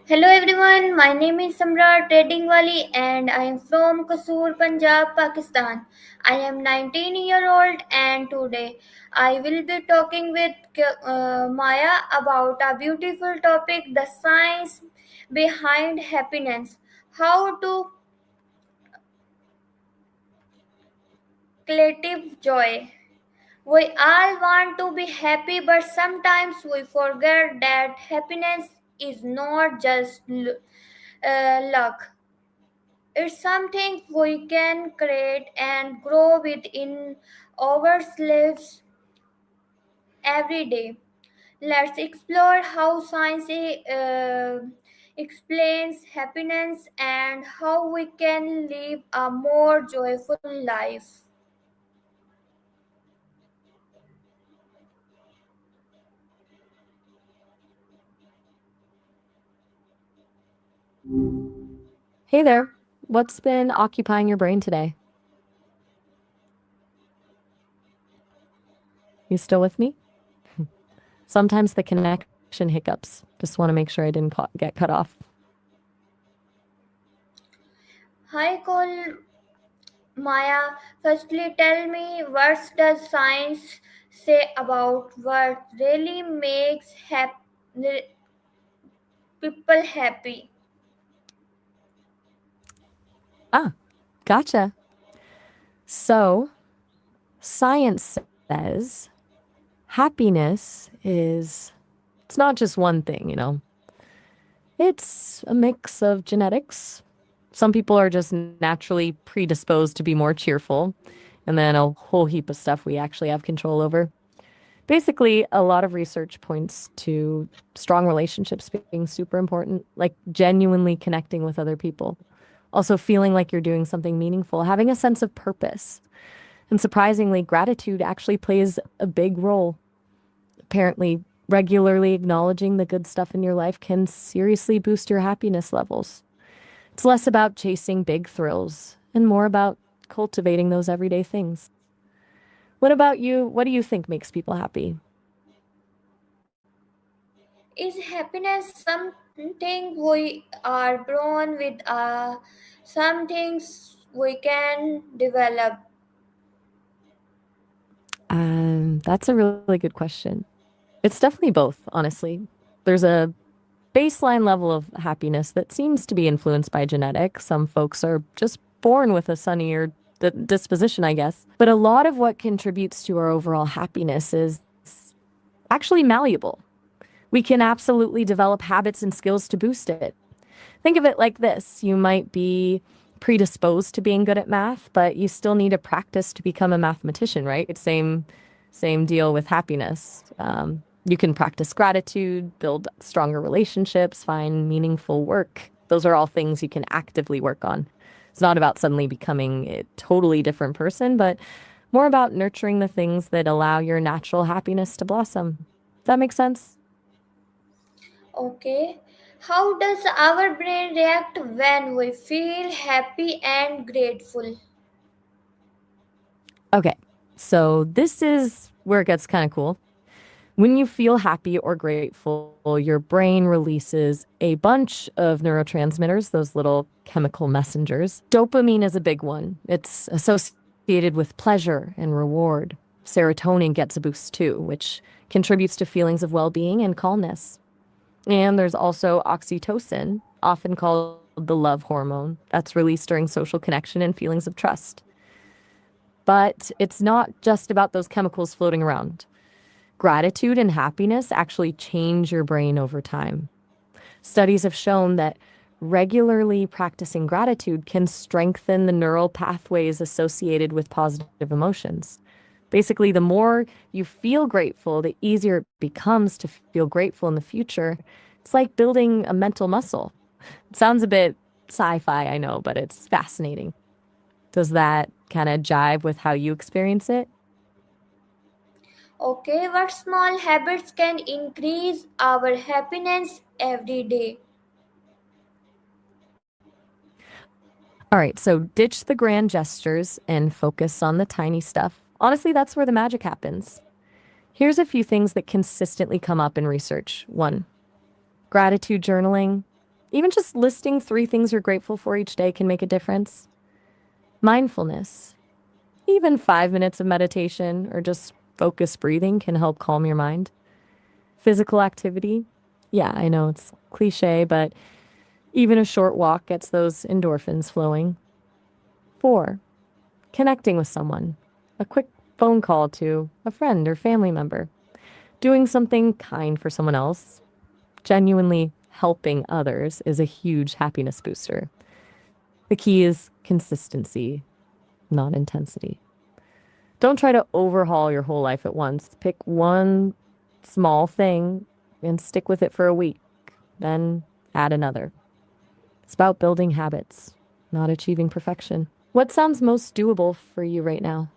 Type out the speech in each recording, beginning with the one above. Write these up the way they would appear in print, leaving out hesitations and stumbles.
Hello everyone, my name is Samra Trading Wali and I am from Kasur, Punjab, Pakistan. I am 19-year-old and today I will be talking with Maya about a beautiful topic, the science behind happiness. How to cultivate joy. We all want to be happy, but sometimes we forget that happiness is not just luck. It's something we can create and grow within our lives every day. Let's explore how science explains happiness and how we can live a more joyful life. Hey there. What's been occupying your brain today? You still with me? Sometimes the connection hiccups. Just want to make sure I didn't get cut off. Hi, Cole Maya. Firstly, tell me what does science say about what really makes people happy? Ah, gotcha. So, science says happiness is, it's not just one thing. It's a mix of genetics. Some people are just naturally predisposed to be more cheerful, and then a whole heap of stuff we actually have control over. Basically, a lot of research points to strong relationships being super important, like genuinely connecting with other people. Also, feeling like you're doing something meaningful, having a sense of purpose. And surprisingly, gratitude actually plays a big role. Apparently, regularly acknowledging the good stuff in your life can seriously boost your happiness levels. It's less about chasing big thrills and more about cultivating those everyday things. What about you? What do you think makes people happy? Is happiness something we are born with? Some things we can develop. That's a really good question. It's definitely both, honestly. There's a baseline level of happiness that seems to be influenced by genetics. Some folks are just born with a sunnier disposition, I guess. But a lot of what contributes to our overall happiness is actually malleable. We can absolutely develop habits and skills to boost it. Think of it like this: you might be predisposed to being good at math, but you still need to practice to become a mathematician, right? Same deal with happiness. You can practice gratitude, build stronger relationships, find meaningful work. Those are all things you can actively work on. It's not about suddenly becoming a totally different person, but more about nurturing the things that allow your natural happiness to blossom. Does that make sense? Okay. How does our brain react when we feel happy and grateful? Okay, so this is where it gets kind of cool. When you feel happy or grateful, your brain releases a bunch of neurotransmitters, those little chemical messengers. Dopamine is a big one. It's associated with pleasure and reward. Serotonin gets a boost too, which contributes to feelings of well being and calmness. And there's also oxytocin, often called the love hormone, that's released during social connection and feelings of trust. But it's not just about those chemicals floating around. Gratitude and happiness actually change your brain over time. Studies have shown that regularly practicing gratitude can strengthen the neural pathways associated with positive emotions. Basically, the more you feel grateful, the easier it becomes to feel grateful in the future. It's like building a mental muscle. It sounds a bit sci fi, I know, but it's fascinating. Does that kind of jive with how you experience it? Okay, what small habits can increase our happiness every day? All right, so ditch the grand gestures and focus on the tiny stuff. Honestly, that's where the magic happens. Here's a few things that consistently come up in research. One, gratitude journaling. Even just listing 3 things you're grateful for each day can make a difference. Mindfulness, even 5 minutes of meditation or just focused breathing can help calm your mind. Physical activity, yeah, I know it's cliche, but even a short walk gets those endorphins flowing. 4, connecting with someone, a quick phone call to a friend or family member, doing something kind for someone else, genuinely helping others is a huge happiness booster. The key is consistency, not intensity. Don't try to overhaul your whole life at once. Pick one small thing and stick with it for a week, then add another. It's about building habits, not achieving perfection. What sounds most doable for you right now?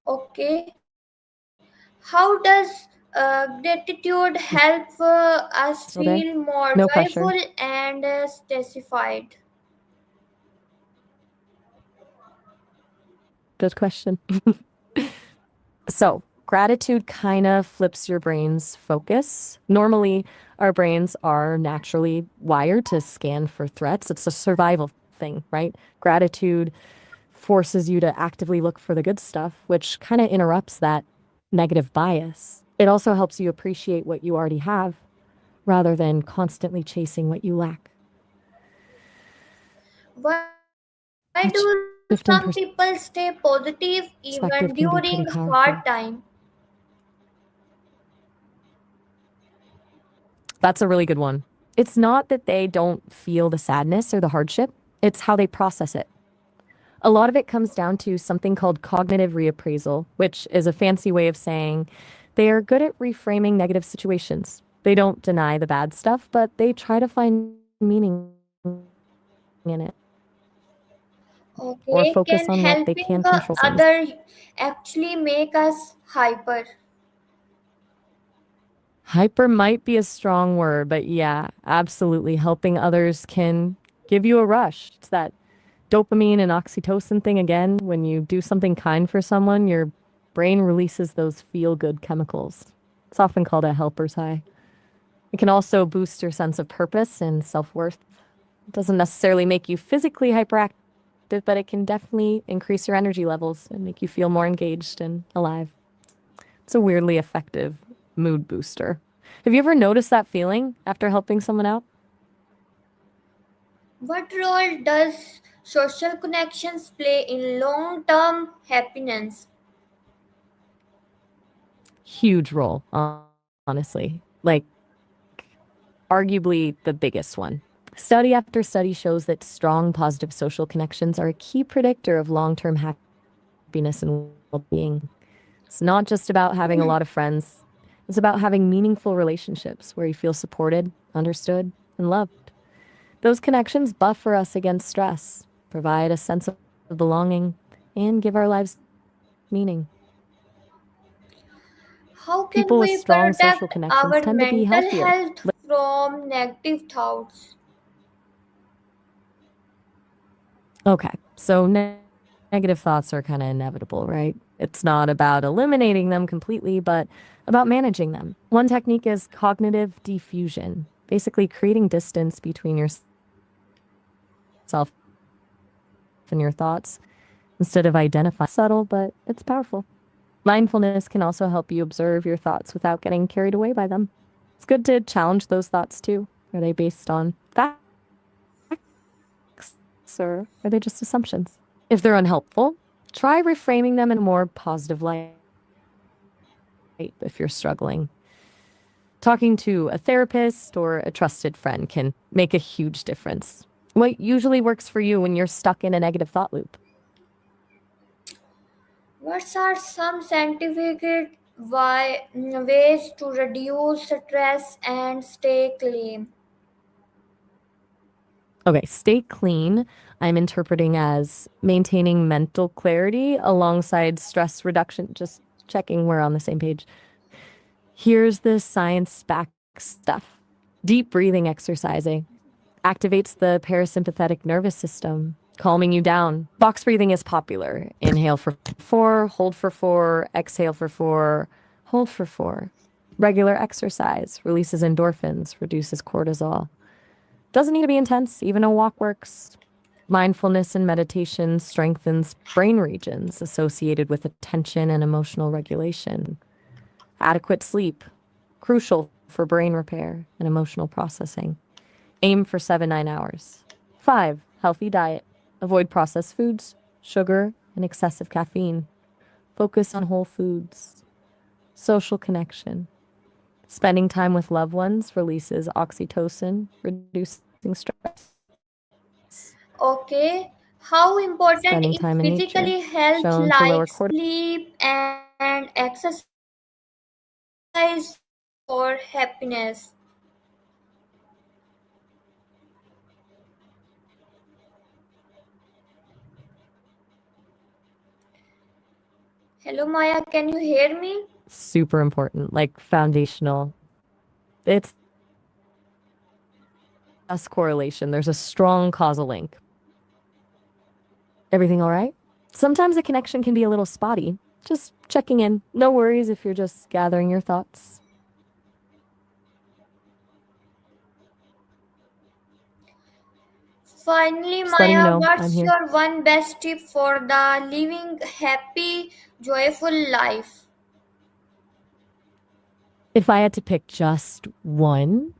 Okay. How does gratitude help us Still there? feel more No joyful pressure. and satisfied? Good question. So, gratitude kind of flips your brain's focus. Normally, our brains are naturally wired to scan for threats. It's a survival thing, right? Gratitude forces you to actively look for the good stuff, which kind of interrupts that negative bias. It also helps you appreciate what you already have rather than constantly chasing what you lack. Why That do shift in some people stay positive even perspective can be during pretty hard powerful. time? That's a really good one. It's not that they don't feel the sadness or the hardship, it's how they process it. A lot of it comes down to something called cognitive reappraisal, which is a fancy way of saying they are good at reframing negative situations. They don't deny the bad stuff, but they try to find meaning in it or Okay, focus can on what they helping can control. other actually make us hyper? Hyper might be a strong word, but yeah, absolutely. Helping others can give you a rush. It's that dopamine and oxytocin thing again. When you do something kind for someone, your brain releases those feel good chemicals. It's often called a helper's high. It can also boost your sense of purpose and self worth. It doesn't necessarily make you physically hyperactive, but it can definitely increase your energy levels and make you feel more engaged and alive. It's a weirdly effective mood booster. Have you ever noticed that feeling after helping someone out? What role does social connections play in long term happiness? Huge role, honestly. Like, arguably the biggest one. Study after study shows that strong positive social connections are a key predictor of long term happiness and well being. It's not just about having a lot of friends, it's about having meaningful relationships where you feel supported, understood, and loved. Those connections buffer us against stress, provide a sense of belonging, and give our lives meaning. How can People with we strong social protect connections our tend to be mental healthier. health from negative thoughts? Okay, so negative thoughts are kind of inevitable, right? It's not about eliminating them completely, but about managing them. One technique is cognitive diffusion, basically creating distance between yourself and your thoughts instead of identifying. Subtle, but it's powerful. Mindfulness can also help you observe your thoughts without getting carried away by them. It's good to challenge those thoughts too. Are they based on facts or are they just assumptions? If they're unhelpful, try reframing them in a more positive light if you're struggling. Talking to a therapist or a trusted friend can make a huge difference. What usually works for you when you're stuck in a negative thought loop? What are some scientific ways to reduce stress and stay clean? Okay, stay clean. I'm interpreting as maintaining mental clarity alongside stress reduction, just checking we're on the same page. Here's the science back stuff. Deep breathing exercising activates the parasympathetic nervous system, calming you down. Box breathing is popular. Inhale for 4, hold for 4, exhale for 4, hold for 4. Regular exercise releases endorphins, reduces cortisol. Doesn't need to be intense, even a walk works. Mindfulness and meditation strengthens brain regions associated with attention and emotional regulation. Adequate sleep, crucial for brain repair and emotional processing. Aim for 7-9 hours. 5. Healthy diet. Avoid processed foods, sugar, and excessive caffeine. Focus on whole foods. Social connection. Spending time with loved ones releases oxytocin, reducing stress. Okay. Spending How time in important nature, is physically shown to health lower like cortisol. sleep and exercise for happiness? Hello Maya, can you hear me? Super important, like foundational. It's not just correlation, there's a strong causal link. Everything all right? Sometimes a connection can be a little spotty. Just checking in. No worries if you're just gathering your thoughts. Finally, Just letting you Maya, know I'm what's here. your one best tip for the living happy, joyful life? If I had to pick just one,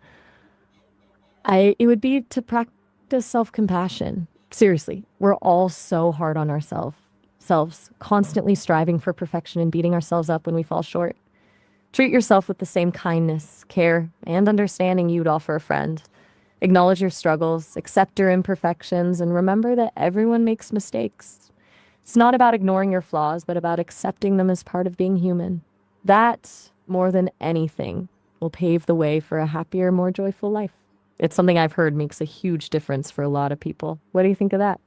it would be to practice self-compassion. Seriously, we're all so hard on ourselves, constantly striving for perfection and beating ourselves up when we fall short. Treat yourself with the same kindness, care, and understanding you'd offer a friend. Acknowledge your struggles, accept your imperfections, and remember that everyone makes mistakes. It's not about ignoring your flaws, but about accepting them as part of being human. That, more than anything, will pave the way for a happier, more joyful life. It's something I've heard makes a huge difference for a lot of people. What do you think of that?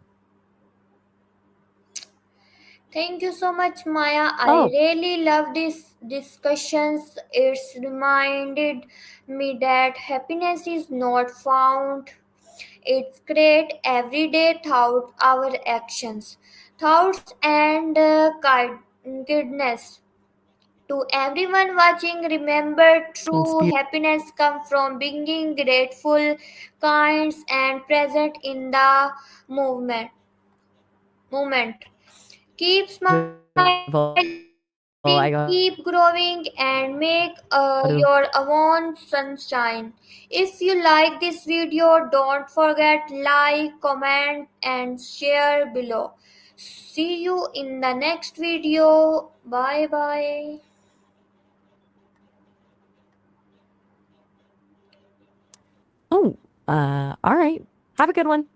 Thank you so much, Maya. I Oh, really love these discussions. It's reminded me that happiness is not found. It's great every day through our actions, thoughts, and kindness. To everyone watching, remember it's true happiness comes from being grateful, kind, and present in the movement. Moment. Keep smiling, keep growing, and make your own sunshine. If you like this video, don't forget like, comment, and share below. See you in the next video. Bye bye. Oh, all right. Have a good one.